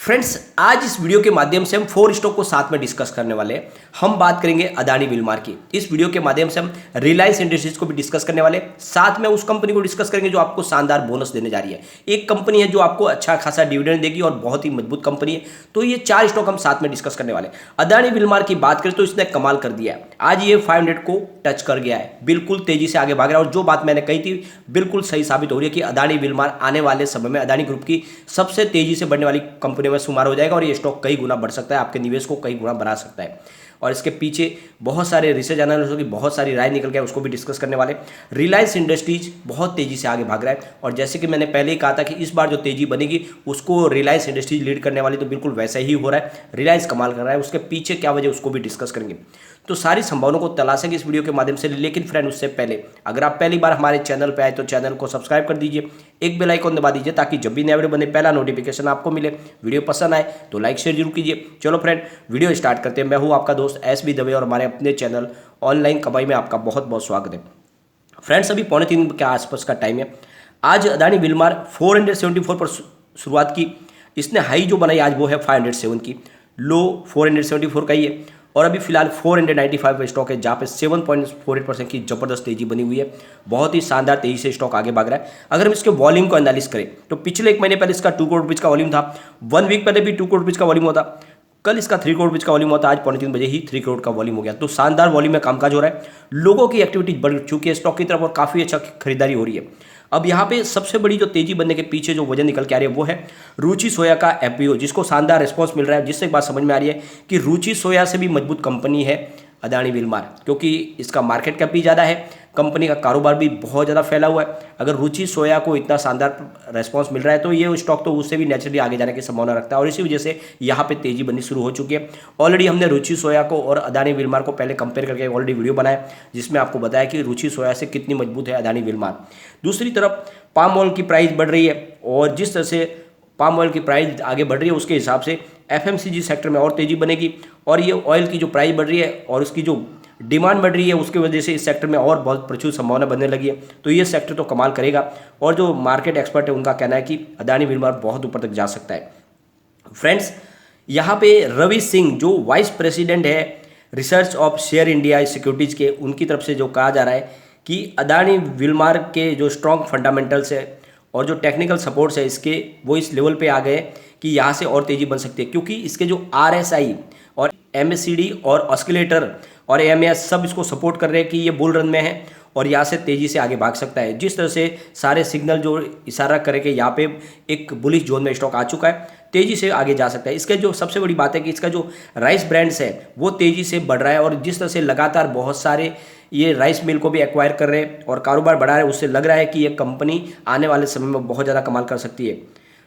Friends, आज इस video के माध्यम से हम 4 स्टॉक को साथ में डिस्कस करने वाले हैं। हम बात करेंगे अदानी विलमार की। इस वीडियो के माध्यम से हम रिलायंस इंडस्ट्रीज को भी डिस्कस करने वाले हैं, साथ में उस कंपनी को डिस्कस करेंगे जो आपको शानदार बोनस देने जा रही है। एक कंपनी है जो आपको अच्छा खासा डिविडेंड देगी और बहुत ही मजबूत कंपनी है। तो ये 4 स्टॉक हम साथ में डिस्कस करने वाले हैं। अदानी विलमार की बात करें तो इसने कमाल कर दिया है। आज ये 500 को टच कर गया है, बिल्कुल तेजी से आगे भाग रहा है और जो बात मैंने कही थी बिल्कुल सही साबित हो रही है कि अदानी विलमार आने वाले समय में अदानी ग्रुप की सबसे तेजी से बढ़ने वाली कंपनियों में शुमार हो जाएगा और ये स्टॉक कई गुना बढ़ सकता है, आपके निवेश को कई गुना बढ़ा सकता है। और इसके पीछे बहुत सारे रिसर्च एनालिस्टों की बहुत सारी राय निकल के उसको भी डिस्कस करने वाले। रिलायंस इंडस्ट्रीज बहुत तेजी से आगे भाग रहा है और जैसे कि मैंने पहले ही कहा था कि इस बार जो तेजी बनेगी उसको रिलायंस इंडस्ट्रीज लीड करने वाली, तो बिल्कुल वैसा ही हो रहा है। रिलायंस कमाल कर रहा है, उसके पीछे क्या वजह उसको भी डिस्कस करेंगे। तो सारी संभावनाओं को तलाशेंगे इस वीडियो के माध्यम से। लेकिन फ्रेंड, उससे पहले अगर आप पहली बार हमारे चैनल पर आए तो चैनल को सब्सक्राइब कर दीजिए, एक बेल आइकन दबा दीजिए ताकि जब भी नया वीडियो बने पहला नोटिफिकेशन आपको मिले। वीडियो पसंद आए तो लाइक शेयर जरूर कीजिए। चलो फ्रेंड, वीडियो स्टार्ट करते हैं। मैं हूं आपका दोस्त एस.बी. दवे और हमारे अपने चैनल ऑनलाइन कमाई में आपका बहुत बहुत स्वागत है। फ्रेंड्स, अभी 2:45 के आसपास का टाइम है। आज अदानी विलमार 474 पर शुरुआत की। इसने हाई जो बनाई आज वो है 507 की, लो 474 का ही है और अभी फिलहाल 495 पे स्टॉक है जहाँ पे 7.48% की जबरदस्त तेजी बनी हुई है। बहुत ही शानदार तेजी से स्टॉक आगे भाग रहा है। अगर हम इसके वॉल्यूम को एनालिस करें तो पिछले 1 महीने पहले इसका 2 करोड़ रुपीज़ का वॉल्यूम था, 1 वीक पहले भी 2 करोड़ रुपीज़ का वॉल्यूम होता, कल इसका 3 करोड़ रुपीज़ का वॉल्यूम होता, आज 3:45 बजे ही 3 करोड़ का वॉल्यूम हो गया। तो शानदार वॉल्यूम में कामकाज हो रहा है, लोगों की एक्टिविटी बढ़ चुकी है स्टॉक की तरफ और काफ़ी अच्छा खरीदारी हो रही है। अब यहाँ पे सबसे बड़ी जो तेजी बनने के पीछे जो वजह निकल के आ रही है वो है रुचि सोया का एफपीओ, जिसको शानदार रिस्पॉन्स मिल रहा है, जिससे एक बात समझ में आ रही है कि रुचि सोया से भी मजबूत कंपनी है अदानी विलमार, क्योंकि इसका मार्केट कैप भी ज़्यादा है, कंपनी का कारोबार भी बहुत ज़्यादा फैला हुआ है। अगर रुचि सोया को इतना शानदार रेस्पॉन्स मिल रहा है तो ये स्टॉक तो उससे भी नेचुरली आगे जाने की संभावना रखता है और इसी वजह से यहाँ पे तेजी बननी शुरू हो चुकी है। ऑलरेडी हमने रुचि सोया को और अदानी विलमार को पहले कंपेयर करके ऑलरेडी वीडियो बनाया जिसमें आपको बताया कि रुचि सोया से कितनी मजबूत है अदानी विलमार। दूसरी तरफ पाम ऑयल की प्राइस बढ़ रही है और जिस तरह से पाम ऑयल की प्राइस आगे बढ़ रही है उसके हिसाब से एफएमसीजी सेक्टर में और तेजी बनेगी और ये ऑयल की जो प्राइस बढ़ रही है और उसकी जो डिमांड बढ़ रही है उसकी वजह से इस सेक्टर में और बहुत प्रचुर संभावना बनने लगी है। तो ये सेक्टर तो कमाल करेगा और जो मार्केट एक्सपर्ट है उनका कहना है कि अदानी विलमार बहुत ऊपर तक जा सकता है। फ्रेंड्स, यहाँ पे रवि सिंह जो वाइस प्रेसिडेंट है research of share India securities के, उनकी तरफ से जो कहा जा रहा है कि अदानी विलमार के जो स्ट्रॉन्ग फंडामेंटल्स है और जो टेक्निकल सपोर्ट्स है इसके, वो इस लेवल पे आ गए कि यहाँ से और तेज़ी बन सकती है, क्योंकि इसके जो RSI और MACD और ऑस्किलेटर और AMAS सब इसको सपोर्ट कर रहे हैं कि ये बुल रन में है और यहाँ से तेज़ी से आगे भाग सकता है। जिस तरह से सारे सिग्नल जो इशारा करे कि यहाँ पे एक बुलिश जोन में स्टॉक आ चुका है, तेज़ी से आगे जा सकता है। इसके जो सबसे बड़ी बात है कि इसका जो राइस ब्रांड्स है वो तेज़ी से बढ़ रहा है और जिस तरह से लगातार बहुत सारे ये राइस मिल को भी एक्वायर कर रहे हैं और कारोबार बढ़ा रहे हैं, उससे लग रहा है कि ये कंपनी आने वाले समय में बहुत ज़्यादा कमाल कर सकती है।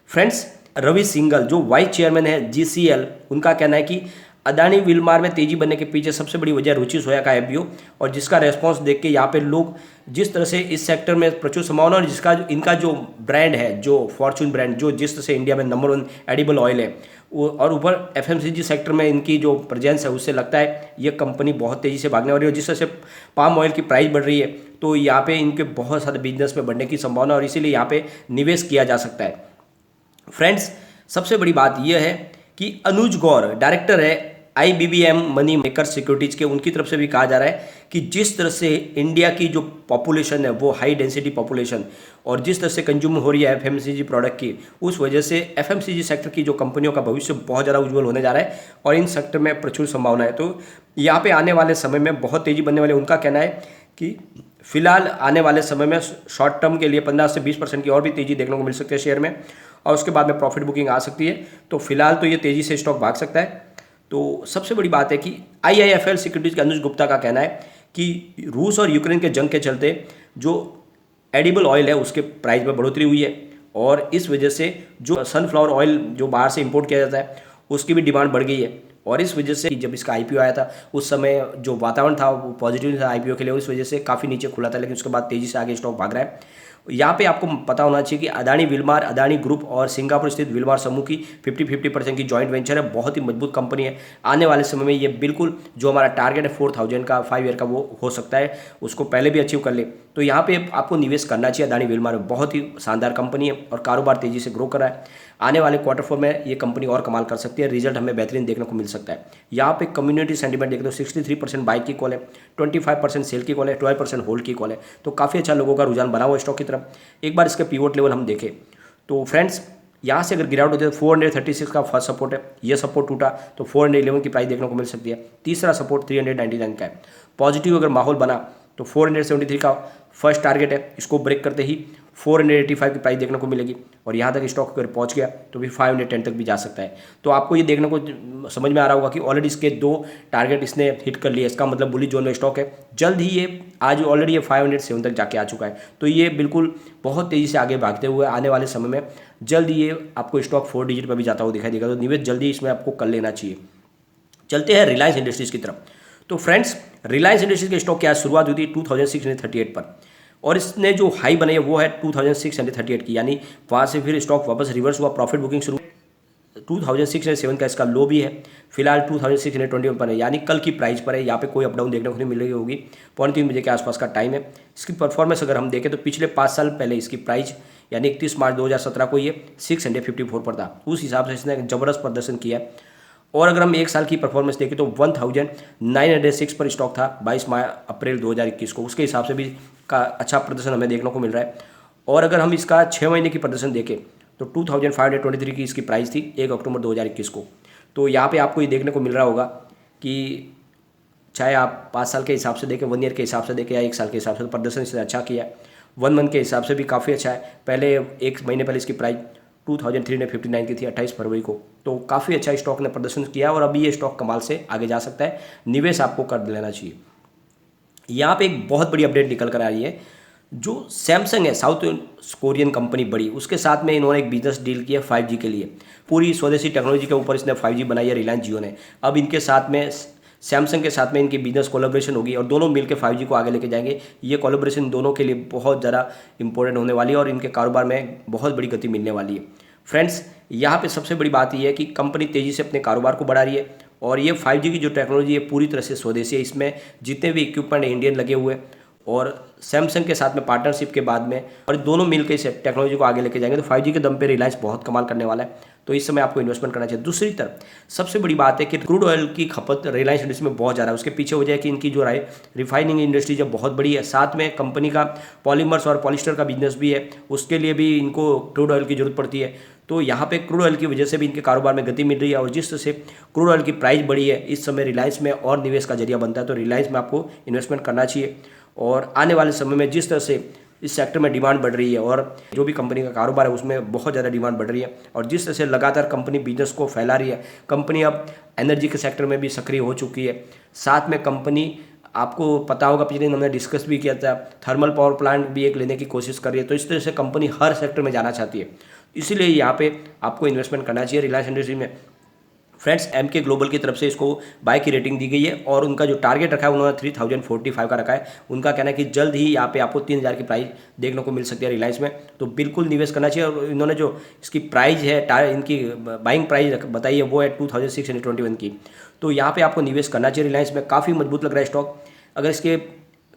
फ्रेंड्स, रवि सिंघल जो वाइस चेयरमैन है GCL, उनका कहना है कि अदानी विलमार में तेजी बनने के पीछे सबसे बड़ी वजह रुचि सोया का एफपीओ और जिसका रेस्पॉन्स देख के यहाँ पे लोग जिस तरह से इस सेक्टर में प्रचुर संभावना और जिसका इनका जो ब्रांड है, जो फॉर्चून ब्रांड, जो जिस तरह से इंडिया में नंबर 1 एडिबल ऑयल है वो और ऊपर FMCG सेक्टर में इनकी जो प्रेजेंस है, उससे लगता है ये कंपनी बहुत तेज़ी से भागने वाली है। जिस तरह से पाम ऑयल की प्राइस बढ़ रही है तो यहाँ पे इनके बहुत सारे बिजनेस में बढ़ने की संभावना और इसीलिए यहाँ पे निवेश किया जा सकता है। फ्रेंड्स, सबसे बड़ी बात यह है कि अनुज गौर डायरेक्टर है IBBM मनी मेकर सिक्योरिटीज़ के, उनकी तरफ से भी कहा जा रहा है कि जिस तरह से इंडिया की जो पॉपुलेशन है वो हाई डेंसिटी पॉपुलेशन और जिस तरह से कंज्यूम हो रही है FMCG प्रोडक्ट की, उस वजह से FMCG सेक्टर की जो कंपनियों का भविष्य बहुत ज़्यादा उज्जवल होने जा रहा है और इन सेक्टर में प्रचुर संभावना है। तो यहाँ पे आने वाले समय में बहुत तेज़ी बनने वाले, उनका कहना है कि फिलहाल आने वाले समय में शॉर्ट टर्म के लिए 15 से 20% की और भी तेज़ी देखने को मिल सकती है शेयर में और उसके बाद में प्रॉफिट बुकिंग आ सकती है। तो फिलहाल तो ये तेज़ी से स्टॉक भाग सकता है। तो सबसे बड़ी बात है कि IIFL सिक्योरिटीज़ के अनुज गुप्ता का कहना है कि रूस और यूक्रेन के जंग के चलते जो एडिबल ऑयल है उसके प्राइस में बढ़ोतरी हुई है और इस वजह से जो सनफ्लावर ऑयल जो बाहर से इंपोर्ट किया जाता है उसकी भी डिमांड बढ़ गई है और इस वजह से जब इसका IPO आया था उस समय जो वातावरण था वो पॉजिटिव था IPO के लिए, उस वजह से काफ़ी नीचे खुला था, लेकिन उसके बाद तेज़ी से आगे स्टॉक भाग रहा है। यहाँ पे आपको पता होना चाहिए कि अदानी विलमार, अदानी ग्रुप और सिंगापुर स्थित विलमार समूह की 50-50% की जॉइंट वेंचर है, बहुत ही मजबूत कंपनी है। आने वाले समय में ये बिल्कुल जो हमारा टारगेट है 4000 का 5 ईयर का वो हो सकता है, उसको पहले भी अचीव कर ले। तो यहाँ पे आपको निवेश करना चाहिए अदानी विलमार में, बहुत ही शानदार कंपनी है और कारोबार तेजी से ग्रो कर रहा है। आने वाले क्वार्टर 4 में ये कंपनी और कमाल कर सकती है, रिजल्ट हमें बेहतरीन देखने को मिल सकता है। यहाँ पे कम्युनिटी सेंटीमेंट देखें तो 63% बाई की कॉल है, 25% सेल की कॉल है, 12% होल्ड की कॉल है। तो काफ़ी अच्छा लोगों का रुझान बना हुआ स्टॉक की तरफ। एक बार इसके पिवोट लेवल हम देखें तो फ्रेंड्स यहाँ से अगर गिरावट होती है तो 436 का फर्स्ट सपोर्ट है, ये सपोर्ट टूटा तो 411 की प्राइस देखने को मिल सकती है। तीसरा सपोर्ट 399 का है। पॉजिटिव अगर माहौल बना तो 473 का फर्स्ट टारगेट है, इसको ब्रेक करते ही 485 की प्राइस देखने को मिलेगी और यहाँ तक स्टॉक अगर पहुँच गया तो भी 510 तक भी जा सकता है। तो आपको ये देखने को समझ में आ रहा होगा कि ऑलरेडी इसके 2 टारगेट इसने हिट कर लिए, इसका मतलब बुलिश जोन में स्टॉक है। जल्द ही ये आज ऑलरेडी ये 507 तक जाके आ चुका है, तो ये बिल्कुल बहुत तेज़ी से आगे भागते हुए आने वाले समय में जल्द ही ये आपको स्टॉक 4 डिजिट पर भी जाता हुआ दिखाई देगा। तो निवेश जल्दी इसमें आपको कर लेना चाहिए। चलते हैं रिलायंस इंडस्ट्रीज़ की तरफ। तो फ्रेंड्स रिलायंस इंडस्ट्रीज के स्टॉक की आज शुरुआत हुई थी 2638 पर और इसने जो हाई बनाई है वो है 2638 की, यानी वहाँ से फिर स्टॉक वापस रिवर्स हुआ, प्रॉफिट बुकिंग शुरू 2607 का इसका लो भी है, फिलहाल 2621 पर है, यानी कल की प्राइस पर है। यहाँ पे कोई अप डाउन देखने को नहीं मिल रही होगी। 3:30 बजे के आसपास का टाइम है। इसकी परफॉर्मेंस अगर हम देखें तो पिछले 5 साल पहले इसकी प्राइस यानी 31 मार्च 2017 को ये 654 पर था, उस हिसाब से इसने जबरदस्त प्रदर्शन किया है। और अगर हम 1 साल की परफॉर्मेंस देखें तो 1906 पर स्टॉक था 22 अप्रैल 2021 को, उसके हिसाब से भी का अच्छा प्रदर्शन हमें देखने को मिल रहा है। और अगर हम इसका 6 महीने की प्रदर्शन देखें तो 2523 की इसकी प्राइस थी 1 अक्टूबर 2021 को। तो यहाँ पे आपको ये देखने को मिल रहा होगा कि चाहे आप 5 साल के हिसाब से देखें, 1 ईयर के हिसाब से देखें या 1 साल के हिसाब से, तो प्रदर्शन इसने अच्छा किया है। 1 मंथ के हिसाब से भी काफ़ी अच्छा है। पहले 1 महीने पहले इसकी प्राइस 2359 की थी 28 फरवरी को, तो काफ़ी अच्छा स्टॉक ने प्रदर्शन किया और अभी ये स्टॉक कमाल से आगे जा सकता है। निवेश आपको कर लेना चाहिए। यहाँ पे एक बहुत बड़ी अपडेट निकल कर आ रही है, जो सैमसंग है साउथ कोरियन कंपनी बड़ी, उसके साथ में इन्होंने एक बिजनेस डील किया 5G के लिए। पूरी स्वदेशी टेक्नोलॉजी के ऊपर इसने 5G बनाई है रिलायंस जियो ने। अब इनके साथ में सैमसंग के साथ में इनकी बिजनेस कोलैबोरेशन होगी और दोनों मिलकर 5G को आगे लेके जाएंगे। ये कोलैबोरेशन दोनों के लिए बहुत ज़्यादा इंपॉर्टेंट होने वाली है और इनके कारोबार में बहुत बड़ी गति मिलने वाली है। फ्रेंड्स यहाँ पे सबसे बड़ी बात यह है कि कंपनी तेज़ी से अपने कारोबार को बढ़ा रही है और ये 5G की जो टेक्नोलॉजी है पूरी तरह से स्वदेशी है। इसमें जितने भी इक्विपमेंट इंडियन लगे हुए और सैमसंग के साथ में पार्टनरशिप के बाद में और दोनों मिलकर इस टेक्नोलॉजी को आगे लेके जाएंगे। तो 5G के दम पे रिलायंस बहुत कमाल करने वाला है, तो इस समय आपको इन्वेस्टमेंट करना चाहिए। दूसरी तरफ सबसे बड़ी बात है कि क्रूड ऑयल की खपत रिलायंस इंडस्ट्री में बहुत ज़्यादा है। उसके पीछे वजह है कि इनकी जो रिफाइनिंग इंडस्ट्री जो बहुत बड़ी है, साथ में कंपनी का पॉलीमर्स और पॉलिस्टर का बिजनेस भी है, उसके लिए भी इनको क्रूड ऑयल की जरूरत पड़ती है। तो यहाँ पे क्रूड ऑयल की वजह से भी इनके कारोबार में गति मिल रही है और जिस तरह से क्रूड ऑयल की प्राइस बढ़ी है, इस समय रिलायंस में और निवेश का जरिया बनता है। तो रिलायंस में आपको इन्वेस्टमेंट करना चाहिए और आने वाले समय में जिस तरह से इस सेक्टर में डिमांड बढ़ रही है और जो भी कंपनी का कारोबार है उसमें बहुत ज़्यादा डिमांड बढ़ रही है और जिस तरह से लगातार कंपनी बिजनेस को फैला रही है, कंपनी अब एनर्जी के सेक्टर में भी सक्रिय हो चुकी है। साथ में कंपनी आपको पता होगा पिछले दिन हमने डिस्कस भी किया था, थर्मल पावर प्लांट भी एक लेने की कोशिश कर रही है। तो इस तरह से कंपनी हर सेक्टर में जाना चाहती है, इसीलिए यहाँ पे आपको इन्वेस्टमेंट करना चाहिए रिलायंस इंडस्ट्री में। फ्रेंड्स एमके ग्लोबल की तरफ से इसको बाय की रेटिंग दी गई है और उनका जो टारगेट रखा है उन्होंने 3045 का रखा है। उनका कहना है कि जल्द ही यहाँ पे आपको 3000 की प्राइस देखने को मिल सकती है रिलायंस में, तो बिल्कुल निवेश करना चाहिए। और इन्होंने जो इसकी प्राइस है, इनकी बाइंग प्राइस बताई है वो है 2621 की, तो यहाँ पे आपको निवेश करना चाहिए रिलायंस में। काफ़ी मजबूत लग रहा है स्टॉक। अगर इसके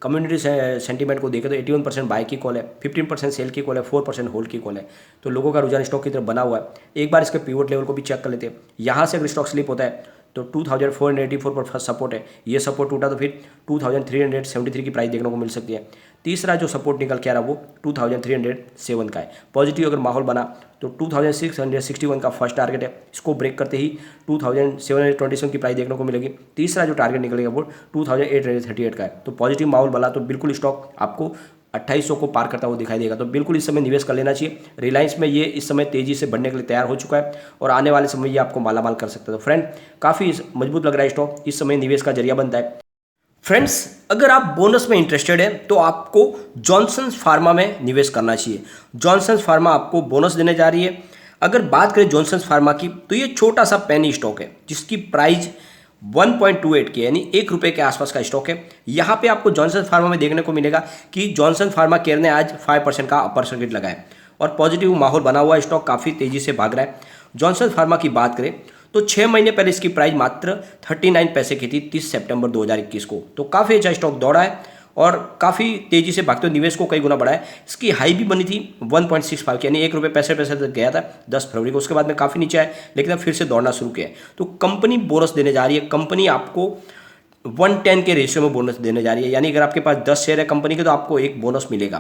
कम्युनिटी सेंटीमेंट को देखें तो 81% बाय की कॉल है, 15% सेल की कॉल है, 4% होल्ड की कॉल है। तो लोगों का रुझान स्टॉक की तरफ बना हुआ है। एक बार इसके पिवट लेवल को भी चेक कर लेते हैं। यहाँ से अगर स्टॉक स्लिप होता है तो 2484 पर फर्स्ट सपोर्ट है, ये सपोर्ट टूटा तो फिर 2373 की प्राइस देखने को मिल सकती है। तीसरा जो सपोर्ट निकल के आ रहा है वो 2307 का है। पॉजिटिव अगर माहौल बना तो 2661 का फर्स्ट टारगेट है, इसको ब्रेक करते ही 2727 की प्राइस देखने को मिलेगी। तीसरा जो टारगेट निकलेगा वो 2838 का है। तो पॉजिटिव माहौल बना तो बिल्कुल स्टॉक आपको 2800 को पार करता हुआ दिखाई देगा, तो बिल्कुल इस समय निवेश कर लेना चाहिए। रिलायंस में ये इस समय तेजी से बढ़ने के लिए तैयार हो चुका है और आने वाले समय ये आपको मालामाल कर सकता है। तो फ्रेंड काफ़ी मजबूत लग रहा है स्टॉक, इस समय निवेश का जरिया बनता है। फ्रेंड्स अगर आप बोनस में इंटरेस्टेड हैं तो आपको जॉनसन्स फार्मा में निवेश करना चाहिए। जॉनसन्स फार्मा आपको बोनस देने जा रही है। अगर बात करें जॉनसन्स फार्मा की तो ये छोटा सा पेनी स्टॉक है जिसकी प्राइस 1.28 की यानी ₹1 के आसपास का स्टॉक है। यहाँ पे आपको जॉनसन फार्मा में देखने को मिलेगा कि जॉनसन फार्मा केयर ने आज 5% का अपर सर्किट लगाया और पॉजिटिव माहौल बना हुआ स्टॉक काफ़ी तेजी से भाग रहा है। जॉनसन फार्मा की बात करें तो 6 महीने पहले इसकी प्राइस मात्र 39 पैसे की थी 30 सितंबर 2021 को, तो काफ़ी अच्छा स्टॉक दौड़ा है और काफ़ी तेज़ी से भागते हुए निवेश को कई गुना बढ़ा है। इसकी हाई भी बनी थी 1.65 की, यानी ₹1.65 तक गया था 10 फरवरी को। उसके बाद में काफ़ी नीचे आया, लेकिन अब फिर से दौड़ना शुरू किया है। तो कंपनी बोनस देने जा रही है। कंपनी आपको 110 के रेशियो में बोनस देने जा रही है, यानी अगर आपके पास 10 शेयर है कंपनी के तो आपको एक बोनस मिलेगा।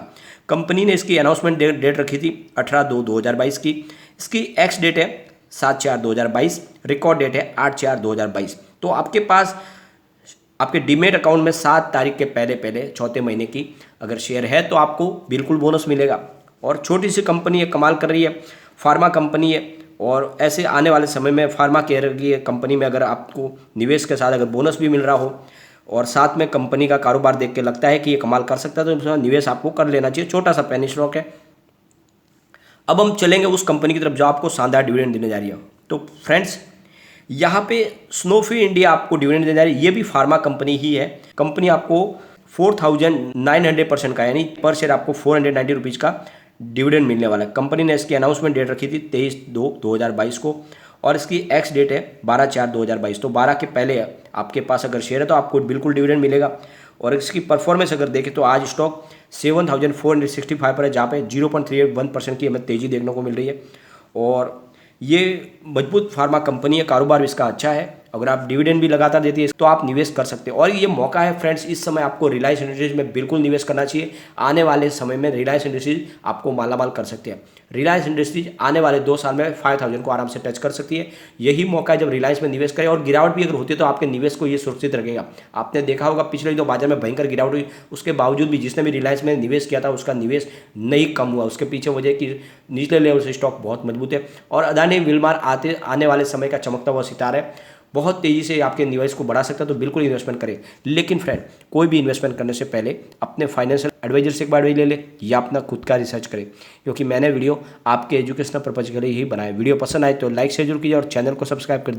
कंपनी ने इसकी अनाउंसमेंट डेट रखी थी 18/2/2022 की। इसकी एक्स डेट है 7/4/2022, रिकॉर्ड डेट है 8/4/2022। तो आपके पास आपके डीमेट अकाउंट में 7 तारीख के पहले पहले चौथे महीने की अगर शेयर है तो आपको बिल्कुल बोनस मिलेगा। और छोटी सी कंपनी है, कमाल कर रही है, फार्मा कंपनी है, और ऐसे आने वाले समय में फार्मा केयर की कंपनी में अगर आपको निवेश के साथ अगर बोनस भी मिल रहा हो और साथ में कंपनी का कारोबार देख के लगता है कि ये कमाल कर सकता है तो इसमें निवेश आपको कर लेना चाहिए। छोटा सा पेनी स्टॉक है। अब हम चलेंगे उस कंपनी की तरफ जो आपको शानदार डिविडेंड देने जा रही है। तो फ्रेंड्स, यहाँ पे स्नोफी इंडिया आपको डिविडेंड देने जा रही है। ये भी फार्मा कंपनी ही है। कंपनी आपको 4,900% का, यानी पर शेयर आपको 490 रुपीज़ का डिविडेंड मिलने वाला है। कंपनी ने इसकी अनाउंसमेंट डेट रखी थी 23/2/2022 को, और इसकी एक्स डेट है 12/4/2022। तो 12 के पहले आपके पास अगर शेयर है तो आपको बिल्कुल डिविडेंड मिलेगा। और इसकी परफॉर्मेंस अगर देखें तो आज स्टॉक 7,465 पर है, जहाँ पे 0.31% की हमें तेज़ी देखने को मिल रही है। और ये मजबूत फार्मा कंपनी है, कारोबार भी इसका अच्छा है। अगर आप डिविडेंड भी लगातार देती है तो आप निवेश कर सकते हैं। और ये मौका है फ्रेंड्स, इस समय आपको रिलायंस इंडस्ट्रीज में बिल्कुल निवेश करना चाहिए। आने वाले समय में रिलायंस इंडस्ट्रीज आपको मालामाल कर सकते हैं। रिलायंस इंडस्ट्रीज आने वाले 2 साल में 5,000 को आराम से टच कर सकती है। यही मौका है जब रिलायंस में निवेश करें, और गिरावट भी अगर होती है तो आपके निवेश को ये सुरक्षित रखेगा। आपने देखा होगा पिछले जो बाजार में भयंकर गिरावट हुई, उसके बावजूद भी जिसने भी रिलायंस में निवेश किया था उसका निवेश नहीं कम हुआ। उसके पीछे वजह कि निचले लेवल से स्टॉक बहुत मजबूत है। और अदानी विलमार आने वाले समय का चमकता हुआ सितारा है, बहुत तेज़ी से आपके निवेश को बढ़ा सकता है। तो बिल्कुल इन्वेस्टमेंट करें। लेकिन फ्रेंड, कोई भी इन्वेस्टमेंट करने से पहले अपने फाइनेंशियल एडवाइजर से एक बार ले ले या अपना खुद का रिसर्च करें, क्योंकि मैंने वीडियो आपके एजुकेशनल पर्पज के लिए ही बनाया। वीडियो पसंद आए तो लाइक शेयर जरूर कीजिए और चैनल को सब्सक्राइब कर